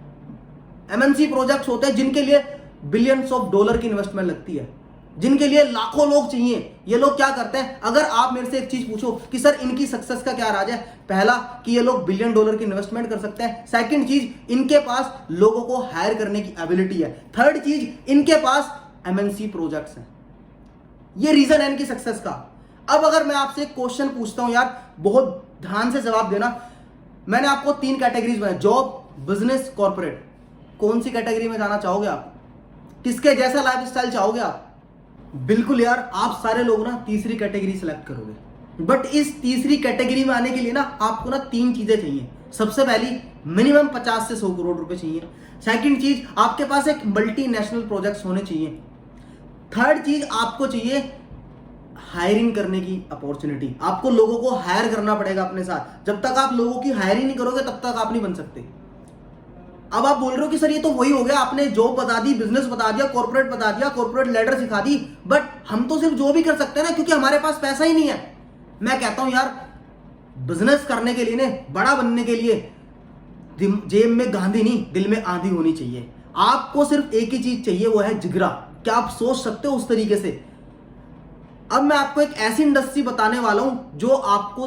एमएनसी प्रोजेक्ट्स होते हैं, जिनके लिए बिलियंस ऑफ डॉलर की इन्वेस्टमेंट लगती है, जिनके लिए लाखों लोग चाहिए। ये लोग क्या करते हैं, अगर आप मेरे से एक चीज पूछो कि सर इनकी सक्सेस का क्या राज है, पहला कि ये लोग बिलियन डॉलर की इन्वेस्टमेंट कर सकते हैं। सेकंड चीज, इनके पास लोगों को हायर करने की एबिलिटी है। थर्ड चीज, इनके पास एमएनसी प्रोजेक्ट्स हैं। ये रीजन है इनकी सक्सेस का। अब अगर मैं आपसे एक क्वेश्चन पूछता हूं यार, बहुत ध्यान से जवाब देना। मैंने आपको 3 कैटेगरीज बनाई, जॉब, बिजनेस, कॉर्पोरेट। कौन सी कैटेगरी में जाना चाहोगे आप? किसके जैसा लाइफस्टाइल चाहोगे आप? बिल्कुल यार, आप सारे लोग ना तीसरी कैटेगरी सेलेक्ट करोगे। बट इस तीसरी कैटेगरी में आने के लिए ना आपको ना 3 चीजें चाहिए। सबसे पहली, मिनिमम 50 से 100 करोड़ रुपए चाहिए। सेकंड चीज, आपके पास एक मल्टीनेशनल प्रोजेक्ट्स होने चाहिए। थर्ड चीज, आपको चाहिए हायरिंग करने की अपॉर्चुनिटी। आपको लोगों को हायर करना पड़ेगा अपने साथ। जब तक आप लोगों की हायरिंग नहीं करोगे तब तक आप नहीं बन सकते। अब आप बोल रहे हो कि सर ये तो वही हो गया, आपने जॉब बता दी, बिजनेस बता दिया, कॉर्पोरेट बता दिया, कॉर्पोरेट लेडर सिखा दी, बट हम तो सिर्फ जॉब ही कर सकते हैं ना, क्योंकि हमारे पास पैसा ही नहीं है। मैं कहता हूं यार, बिजनेस करने के लिए ने बड़ा बनने के लिए जेब में गांधी नहीं, दिल में आंधी होनी चाहिए। आपको सिर्फ एक ही चीज चाहिए, वो है जिगरा। क्या आप सोच सकते हो उस तरीके से? अब मैं आपको एक ऐसी इंडस्ट्री बताने वाला हूं जो आपको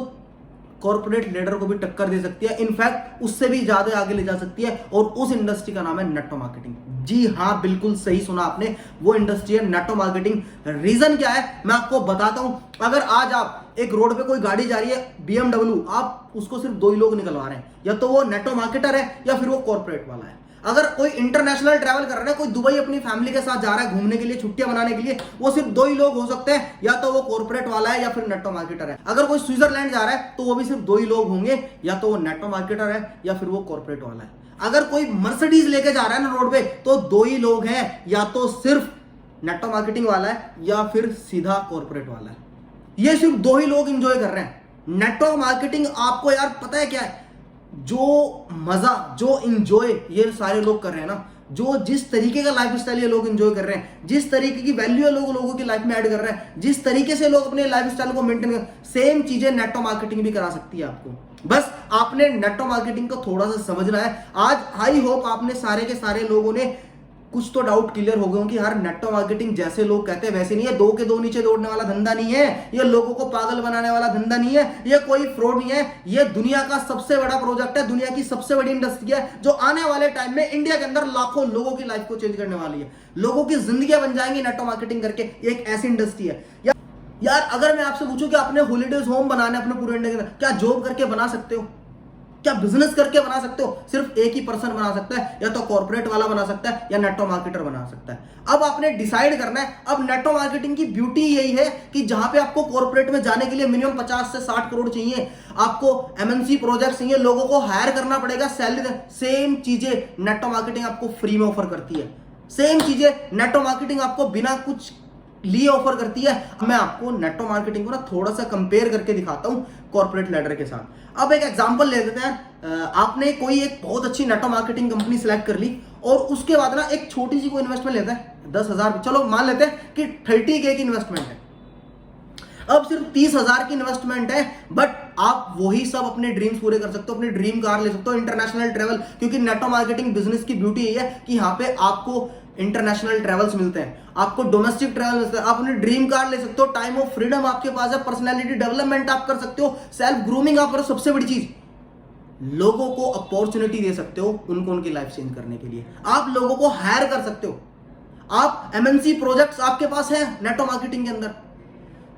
कॉर्पोरेट लीडर को भी टक्कर दे सकती है, इनफैक्ट उससे भी ज्यादा आगे ले जा सकती है, और उस इंडस्ट्री का नाम है नेटवर्क मार्केटिंग। जी हां, बिल्कुल सही सुना आपने, वो इंडस्ट्री है नेटवर्क मार्केटिंग। रीजन क्या है मैं आपको बताता हूं। अगर आज आप एक रोड पे कोई गाड़ी जा रही है BMW, आप उसको सिर्फ 2 ही लोग निकलवा रहे हैं, या तो वो नेटवर्क मार्केटर है या फिर वो कॉर्पोरेट वाला है। अगर कोई इंटरनेशनल ट्रैवल कर रहा है, कोई दुबई अपनी फैमिली के साथ जा रहा है घूमने के लिए, छुट्टियां मनाने के लिए, वो सिर्फ 2 ही लोग हो सकते हैं, या तो वो कॉर्पोरेट वाला है या फिर नेटवर्क मार्केटर है। अगर कोई स्विट्जरलैंड जा रहा है तो वो भी सिर्फ 2 ही लोग होंगे, या तो वो नेटवर्क मार्केटर है या फिर वो कॉर्पोरेट वाला है। अगर कोई मर्सिडीज लेके जा रहा है ना रोड पे, तो 2 ही लोग हैं, या तो सिर्फ नेटवर्क मार्केटिंग वाला है या फिर सीधा कॉर्पोरेट वाला है। ये सिर्फ 2 ही लोग एंजॉय कर रहे हैं नेटवर्क मार्केटिंग। आपको यार पता है क्या है, जो मजा, जो इंजॉय ये सारे लोग कर रहे हैं ना, जो जिस तरीके का लाइफस्टाइल ये लोग एंजॉय कर रहे हैं, जिस तरीके की वैल्यू लोगों की लाइफ में ऐड कर रहे हैं, जिस तरीके से लोग अपने लाइफस्टाइल को मेंटेन कर, सेम चीजें नेटवर्क मार्केटिंग भी करा सकती है आपको। बस आपने नेटवर्क मार्केटिंग को थोड़ा सा समझना है। आज आई होप आपने सारे के सारे लोगों ने कुछ तो डाउट क्लियर हो गए हो कि यार नेटवर्क मार्केटिंग जैसे लोग कहते हैं वैसे नहीं है, 2 के 2 नीचे दौड़ने वाला धंधा नहीं है, ये लोगों को पागल बनाने वाला धंधा नहीं है, ये कोई फ्रॉड नहीं है। ये दुनिया का सबसे बड़ा प्रोजेक्ट है, दुनिया की सबसे बड़ी इंडस्ट्री है, जो आने वाले टाइम में इंडिया के अंदर लाखों लोगों की लाइफ को चेंज करने वाली है। लोगों की जिंदगी बन जाएंगी नेटवर्क मार्केटिंग करके। एक ऐसी इंडस्ट्री है यार, अगर मैं आपसे पूछूं कि आपने हॉलीडेज होम बनाने अपने पूरे इंडिया के अंदर, क्या जॉब करके बना सकते हो? क्या बिजनेस करके बना सकते हो? सिर्फ एक ही पर्सन बना सकता है, या तो कॉर्पोरेट वाला बना सकता है या नेटवर्क मार्केटर बना सकता है। अब आपने डिसाइड करना है। अब नेटवर्क मार्केटिंग की ब्यूटी यही है कि जहां पे आपको कॉर्पोरेट में जाने के लिए मिनिमम 50 से 60 करोड़ चाहिए, आपको MNC प्रोजेक्ट चाहिए, लोगों को हायर करना पड़ेगा, सैलरी, सेम चीजें नेटवर्क मार्केटिंग आपको फ्री में ऑफर करती है। सेम चीजें नेटवर्क मार्केटिंग आपको बिना कुछ लिए ऑफर करती है। मैं आपको नेटवर्क मार्केटिंग को ना थोड़ा सा कंपेयर करके दिखाता हूं कॉर्पोरेट लेडर के साथ। अब एक एग्जांपल ले लेते हैं। आपने कोई एक बहुत अच्छी नेटवर्क मार्केटिंग कंपनी सिलेक्ट कर ली, और उसके बाद ना एक छोटी सी कोई इन्वेस्टमेंट लेते हैं 10,000, चलो मान लेते हैं कि 30K की इन्वेस्टमेंट है। अब सिर्फ 30,000 की इन्वेस्टमेंट है, बट आप वही सब अपने ड्रीम्स पूरे कर सकते हो, अपनी ड्रीम कार ले सकते हो, इंटरनेशनल ट्रेवल, क्योंकि नेटवर्क मार्केटिंग बिजनेस की ब्यूटी यही है कि यहाँ पे आपको इंटरनेशनल ट्रेवल्स मिलते हैं, आपको डोमेस्टिक ट्रेवल मिलते हैं, आप अपनी ड्रीम कार ले सकते हो, टाइम ऑफ फ्रीडम आपके पास है, पर्सनैलिटी डेवलपमेंट आप कर सकते हो, सेल्फ ग्रूमिंग आप करो, सबसे बड़ी चीज लोगों को अपॉर्चुनिटी दे सकते हो उनको उनकी लाइफ चेंज करने के लिए। आप लोगों को हायर कर सकते हो। आप MNC प्रोजेक्ट्स आपके पास है नेटवर्क मार्केटिंग के अंदर,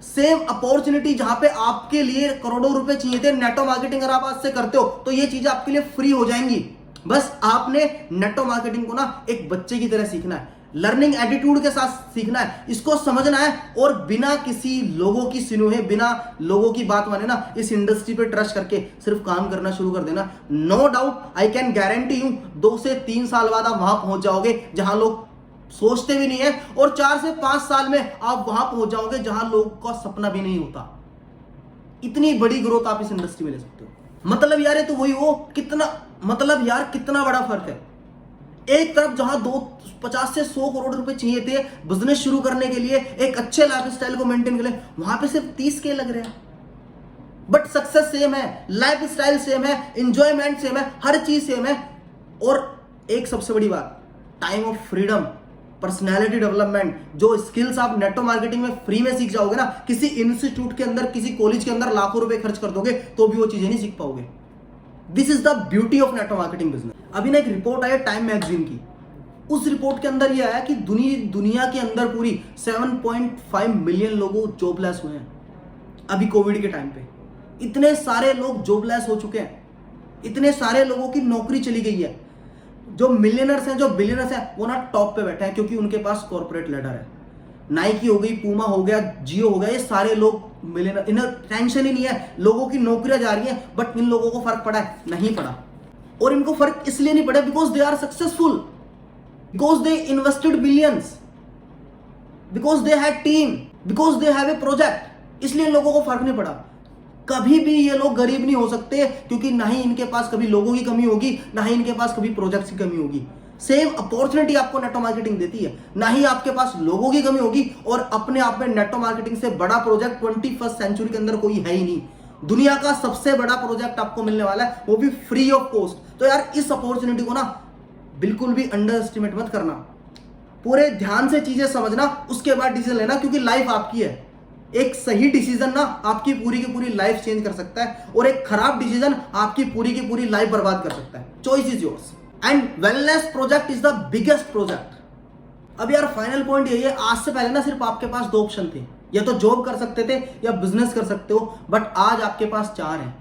सेम अपॉर्चुनिटी जहां पे आपके लिए करोड़ों रुपए चाहिए थे, नेटवर्क मार्केटिंग अगर आप आज से करते हो तो ये चीजें आपके लिए फ्री हो जाएंगी। बस आपने नेटवर्क मार्केटिंग को ना एक बच्चे की तरह सीखना है, लर्निंग एटीट्यूड के साथ सीखना है, इसको समझना है, और बिना किसी लोगों की सुने, बिना लोगों की बात माने ना, इस इंडस्ट्री पे ट्रस्ट करके सिर्फ काम करना शुरू कर देना। No doubt, I can guarantee you 2 से 3 साल बाद आप वहां पहुंच जाओगे जहां लोग सोचते भी नहीं है, और 4 से 5 साल में आप वहां पहुंच जाओगे जहां लोग का सपना भी नहीं होता। इतनी बड़ी ग्रोथ आप इस इंडस्ट्री में ले सकते हो। मतलब यार ये तो वही हो, कितना मतलब यार कितना बड़ा फर्क है। एक तरफ जहां 50 से 100 करोड़ रुपए चाहिए थे बिजनेस शुरू करने के लिए, एक अच्छे लाइफस्टाइल को मेंटेन के लिए, वहां पे सिर्फ 30K लग रहे हैं, बट सक्सेस सेम है, लाइफस्टाइल सेम है, इंजॉयमेंट सेम है, हर चीज सेम है। और एक सबसे बड़ी बात, time of freedom, personality development, जो स्किल्स आप नेटवर्क मार्केटिंग में फ्री में सीख जाओगे ना, किसी इंस्टीट्यूट के अंदर, किसी कॉलेज के अंदर लाखों रुपए खर्च कर दोगे तो भी वो चीजें नहीं सीख पाओगे। This is the beauty of network marketing business. अभी ना एक रिपोर्ट आई है टाइम मैगजीन की, उस रिपोर्ट के अंदर यह आया कि दुनिया के अंदर पूरी 7.5 मिलियन लोग जॉबलेस हुए हैं अभी कोविड के टाइम पे। इतने सारे लोग जॉबलेस हो चुके हैं, इतने सारे लोगों की नौकरी चली गई है। जो मिलियनर्स हैं, जो बिलियनर्स हैं, वो ना टॉप पे बैठे हैं क्योंकि उनके पास कॉर्पोरेट लेडर है। नाइकी हो गई, पूमा हो गया, जियो हो गया, ये सारे लोग मिलियनर, इन्हें टेंशन ही नहीं है, लोगों की नौकरियां जा रही हैं, बट इन लोगों को फर्क पड़ा है? नहीं पड़ा। और इनको फर्क इसलिए नहीं पड़ा because they are successful, because they invested billions, because they had team, because they have a project, इसलिए इन लोगों को फर्क नहीं पड़ा। कभी भी ये लोग गरीब नहीं हो सकते क्योंकि ना ही इनके पास कभी लोगों की कमी होगी, ना ही इनके पास कभी प्रोजेक्ट्स की कमी होगी। सेम अपॉर्चुनिटी आपको नेटवर्क मार्केटिंग देती है, ना ही आपके पास लोगों की कमी होगी, और अपने आप में नेटवर्क मार्केटिंग से बड़ा प्रोजेक्ट 21st सेंचुरी के अंदर कोई है ही नहीं। दुनिया का सबसे बड़ा प्रोजेक्ट आपको मिलने वाला है, वो भी फ्री ऑफ कॉस्ट। तो यार इस अपॉर्चुनिटी को ना बिल्कुल भी अंडर एस्टिमेट मत करना, पूरे ध्यान से चीजें समझना, उसके बाद डिसीजन लेना, क्योंकि लाइफ आपकी है। एक सही डिसीजन ना आपकी पूरी की पूरी लाइफ चेंज कर सकता है, और एक खराब डिसीजन आपकी पूरी की पूरी लाइफ बर्बाद कर सकता है। Choice is yours and wellness project is the biggest project. अब यार फाइनल पॉइंट यही है, आज से पहले ना सिर्फ आपके पास 2 ऑप्शन थे, या तो जॉब कर सकते थे या बिजनेस कर सकते हो, बट आज आपके पास 4 हैं।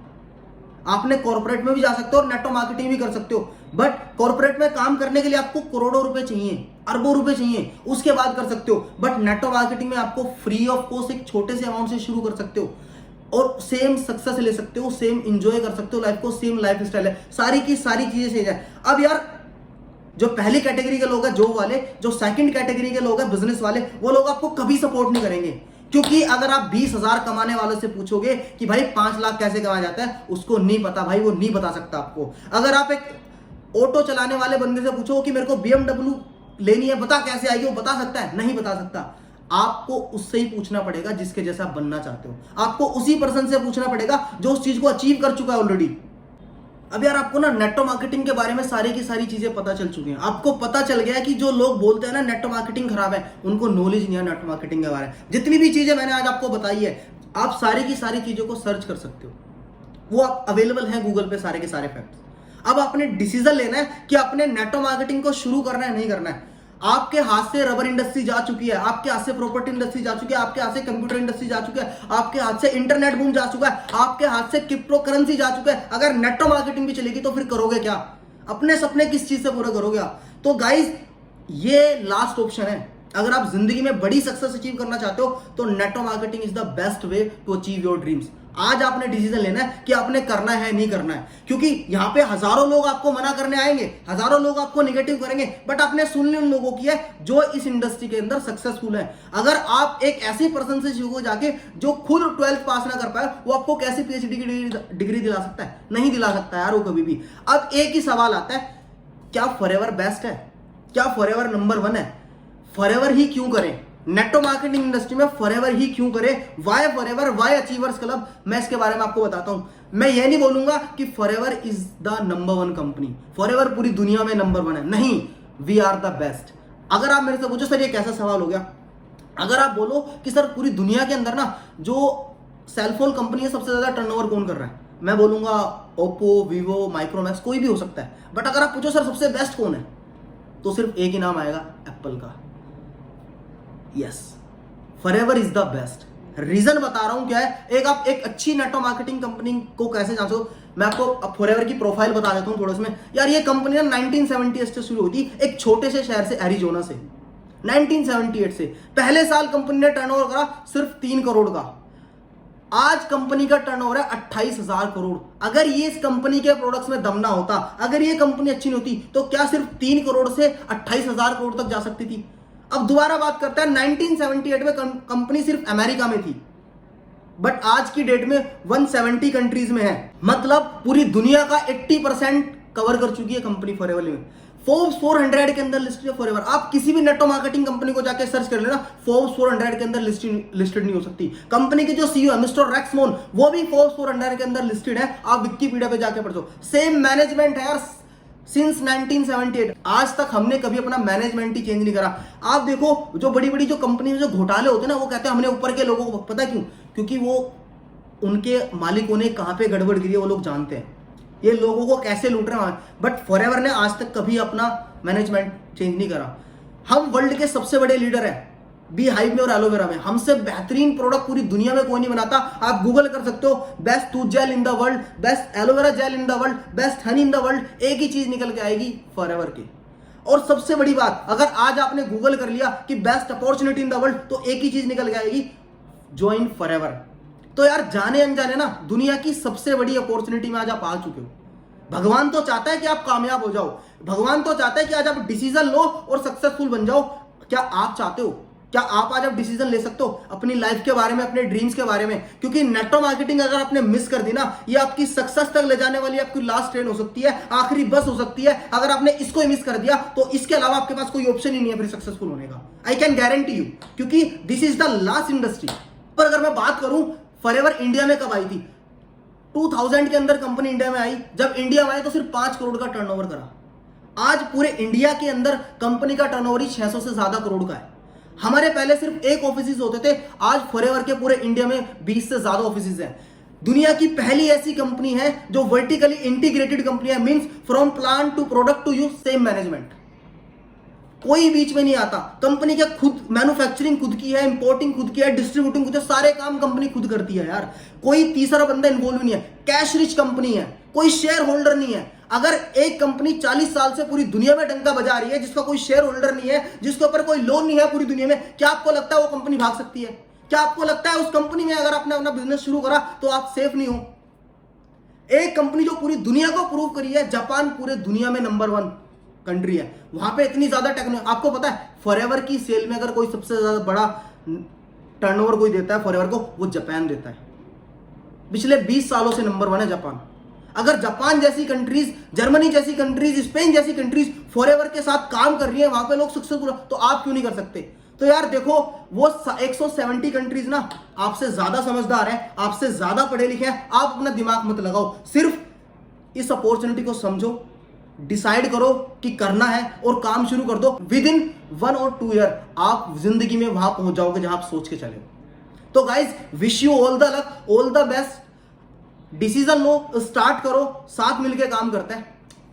आपने कॉर्पोरेट में भी जा सकते हो और नेटवर्क मार्केटिंग भी कर सकते हो, बट कॉर्पोरेट में काम करने के लिए आपको करोड़ों रुपए चाहिए, अरबों रुपए चाहिए, उसके बाद कर सकते हो। बट नेटवर्क मार्केटिंग में आपको फ्री ऑफ कॉस्ट एक छोटे से अमाउंट से शुरू कर सकते हो और सेम सक्सेस ले सकते हो, सेम इंजॉय कर सकते हो लाइफ को, सेम लाइफ स्टाइल है, सारी की सारी चीजें चेंज है। अब यार जो पहली कैटेगरी के लोग हैं जॉब वाले, जो सेकंड कैटेगरी के लोग हैं बिजनेस वाले, वो लोग आपको कभी सपोर्ट नहीं करेंगे, क्योंकि अगर आप 20,000 कमाने वालों से पूछोगे कि भाई 5 लाख कैसे कमाया जाता है, उसको नहीं पता भाई, वो नहीं बता सकता आपको। अगर आप एक ऑटो चलाने वाले बंदे से पूछो कि मेरे को BMW लेनी है, बता कैसे आएगी, वो बता सकता है? नहीं बता सकता। आपको उससे ही पूछना पड़ेगा जिसके जैसा बनना चाहते हो, आपको उसी पर्सन से पूछना पड़ेगा जो उस चीज को अचीव कर चुका है ऑलरेडी। अब यार आपको ना नेटवर्क मार्केटिंग के बारे में सारी की सारी चीजें पता चल चुकी हैं। आपको पता चल गया है कि जो लोग बोलते हैं ना नेटवर्क मार्केटिंग खराब है, उनको नॉलेज नहीं है नेटवर्क मार्केटिंग के बारे में। जितनी भी चीजें मैंने आज आपको बताई है, आप सारी की सारी चीजों को सर्च कर सकते हो, वो आप अवेलेबल है गूगल पे, सारे के सारे फैक्ट्स। अब आपने डिसीजन लेना है कि आपने नेटवर्क मार्केटिंग को शुरू करना है नहीं करना है। आपके हाथ से रबर इंडस्ट्री जा चुकी है, आपके हाथ से प्रॉपर्टी इंडस्ट्री जा चुकी है, आपके हाथ से कंप्यूटर इंडस्ट्री जा चुका है, आपके हाथ से इंटरनेट बूम जा चुका है, आपके हाथ से क्रिप्टो करेंसी जा चुका है। अगर नेटवर्क मार्केटिंग भी चलेगी तो फिर करोगे क्या? अपने सपने किस चीज से पूरे करोगे आप? तो गाइस ये लास्ट ऑप्शन है। अगर आप जिंदगी में बड़ी सक्सेस अचीव करना चाहते हो तो network marketing is the best way to achieve your dreams. आज आपने डिसीजन लेना है कि आपने करना है नहीं करना है, क्योंकि यहां पे हजारों लोग आपको मना करने आएंगे, हजारों लोग आपको नेगेटिव करेंगे, बट आपने सुनने उन लोगों की है जो इस इंडस्ट्री के अंदर सक्सेसफुल है। अगर आप एक ऐसी पर्सन से सीखो जाके जो खुद 12th पास ना कर पाए, वो आपको कैसे PhD की डिग्री दिला सकता है? नहीं दिला सकता यार वो कभी भी। अब एक ही सवाल आता है, क्या फॉरएवर बेस्ट है? क्या फॉरएवर नंबर 1 है? फॉरएवर ही क्यों करें? नेटवर्क मार्केटिंग इंडस्ट्री में फॉरएवर ही क्यों करें? Why forever, why achievers club? मैं इसके बारे में आपको बताता हूं। मैं ये नहीं बोलूंगा कि forever is the number 1 company, forever पूरी दुनिया में नंबर 1 है, नहीं, वी आर द बेस्ट। अगर आप मेरे से पूछो सर ये कैसा सवाल हो गया, अगर आप बोलो कि सर पूरी दुनिया के अंदर ना जो सेलफोन कंपनी है सबसे ज्यादा टर्नओवर कौन कर रहा है, मैं बोलूंगा ओप्पो, वीवो, माइक्रोमैक्स, कोई भी हो सकता है। बट अगर आप पूछो सर सबसे बेस्ट कौन है, तो सिर्फ एक ही नाम आएगा, एप्पल का। Yes, forever is the best. Reason बता रहा हूं क्या है, एक आप एक अच्छी नेटवर्क मार्केटिंग कंपनी को कैसे जान सको, मैं आपको अब फॉरएवर की प्रोफाइल बता देता हूं थोड़ा इसमें। यार ये कंपनी ना 1978 से शुरू हुई थी, एक छोटे से शहर से, एरिजोना से। 1978 से पहले साल कंपनी ने टर्नओवर करा सिर्फ 3 करोड़ का। आज कंपनी का टर्नओवर है 28,000 करोड़। अगर ये इस कंपनी के प्रोडक्ट्स में दम ना होता, अगर ये कंपनी अच्छी नहीं होती, तो क्या सिर्फ 3 करोड़ से 28,000 करोड़ तक जा सकती थी? अब दोबारा बात करते हैं, 1978 में कंपनी सिर्फ अमेरिका में थी, बट आज की डेट में 170 कंट्रीज में है। मतलब पूरी दुनिया का 80% कवर कर चुकी है कंपनी फॉरएवर में। फोर्ब्स 400 के अंदर लिस्टेड है फॉरएवर। आप किसी भी नेटवर्क मार्केटिंग कंपनी को जाके सर्च कर लेना, फोर्ब्स 400 के अंदर लिस्टेड नहीं हो सकती। कंपनी के जो CEO है मिस्टर रेक्स मोन, वो भी फोर्ब्स 400 के अंदर लिस्टेड है। आप विकिपीडिया पे जाके पढ़ो। सेम मैनेजमेंट है यार सिंस 1978। आज तक हमने कभी अपना मैनेजमेंट ही चेंज नहीं करा। आप देखो जो बड़ी बड़ी जो कंपनी में जो घोटाले होते हैं ना, वो कहते हैं हमने ऊपर के लोगों को, पता क्यों? क्योंकि वो उनके मालिकों ने कहां पे गड़बड़ गिरी है वो लोग जानते हैं, ये लोगों को कैसे लूट रहे हैं। बट फॉरएवर ने आज तक कभी अपना मैनेजमेंट चेंज नहीं करा। हम वर्ल्ड के सबसे बड़े लीडर हैं, बी हाइव में और एलोवेरा में हमसे बेहतरीन प्रोडक्ट पूरी दुनिया में कोई नहीं बनाता। आप गूगल कर सकते हो, best tooth gel in the world, best aloe vera gel in the world, best honey in the world, एक ही चीज निकल के आएगी, फॉरएवर की। और सबसे बड़ी बात, अगर आज आपने गूगल कर लिया कि best opportunity in the world, तो एक ही चीज निकल के आएगी, ज्वाइन फॉरएवर। तो यार जाने अनजाने ना दुनिया की सबसे बड़ी अपॉर्चुनिटी में आज आप आ चुके हो। भगवान तो चाहता है कि आप कामयाब हो जाओ, भगवान तो चाहता है कि आज आप डिसीजन लो और सक्सेसफुल बन जाओ। क्या आप चाहते हो? क्या आप आज आप डिसीजन ले सकते हो अपनी लाइफ के बारे में, अपने ड्रीम्स के बारे में? क्योंकि नेटवर्क मार्केटिंग अगर आपने मिस कर दी ना, ये आपकी सक्सेस तक ले जाने वाली आपकी लास्ट ट्रेन हो सकती है, आखिरी बस हो सकती है। अगर आपने इसको ही मिस कर दिया तो इसके अलावा आपके पास कोई ऑप्शन ही नहीं है फिर सक्सेसफुल होने का। आई कैन गारंटी यू, क्योंकि this is the last industry. पर अगर मैं बात करूं फॉरएवर इंडिया में कब आई थी, 2000 के अंदर कंपनी इंडिया में आई। जब इंडिया में आई तो सिर्फ 5 करोड़ का टर्नओवर करा। आज पूरे इंडिया के अंदर कंपनी का टर्नओवर ही 600 से ज्यादा करोड़ का है। हमारे पहले सिर्फ एक ऑफिस होते थे, आज फॉरएवर के पूरे इंडिया में 20 से ज्यादा ऑफिस हैं। दुनिया की पहली ऐसी कंपनी है जो वर्टिकली इंटीग्रेटेड कंपनी है, means from plan to product to use same management, कोई बीच में नहीं आता। कंपनी के खुद मैन्युफैक्चरिंग खुद की है, इंपोर्टिंग खुद की है, डिस्ट्रीब्यूटिंग खुद है, सारे काम कंपनी खुद करती है यार। कोई तीसरा बंदा इन्वॉल्व नहीं है। कैश रिच कंपनी है, कोई शेयर होल्डर नहीं है। अगर एक कंपनी 40 साल से पूरी दुनिया में डंका बजा रही है, जिसका कोई शेयर होल्डर नहीं है, जिसके ऊपर कोई लोन नहीं है पूरी दुनिया में, क्या आपको लगता है वो कंपनी भाग सकती है? क्या आपको लगता है उस कंपनी में अगर आपने अपना बिजनेस शुरू करा तो आप सेफ नहीं हो? एक कंपनी जो पूरी दुनिया को प्रूव करी है, जापान पूरे दुनिया में नंबर 1 कंट्री है, वहां पे इतनी ज्यादा टेक्नोलॉजी। आपको पता है फॉरएवर की सेल में अगर कोई सबसे ज्यादा बड़ा टर्नओवर कोई देता है फॉरएवर को, वो जापान देता है। पिछले 20 सालों से नंबर 1 है जापान। अगर जापान जैसी कंट्रीज, जर्मनी जैसी कंट्रीज, स्पेन जैसी कंट्रीज फॉरएवर के साथ काम कर रही है, वहां पे लोग सक्सेसफुल, तो आप क्यों नहीं कर सकते? तो यार देखो, वो 170 कंट्रीज ना आपसे ज्यादा समझदार है, आपसे ज्यादा पढ़े लिखे हैं। आप अपना दिमाग मत लगाओ, सिर्फ इस अपॉर्चुनिटी को समझो, डिसाइड करो कि करना है और काम शुरू कर दो। विद इन 1 और 2 ईयर आप जिंदगी में वहां पहुंच जाओगे जहां आप सोच के चले हो। तो guys, wish you all the luck, all the best. Decision low, start करो, साथ मिलके काम करते हैं।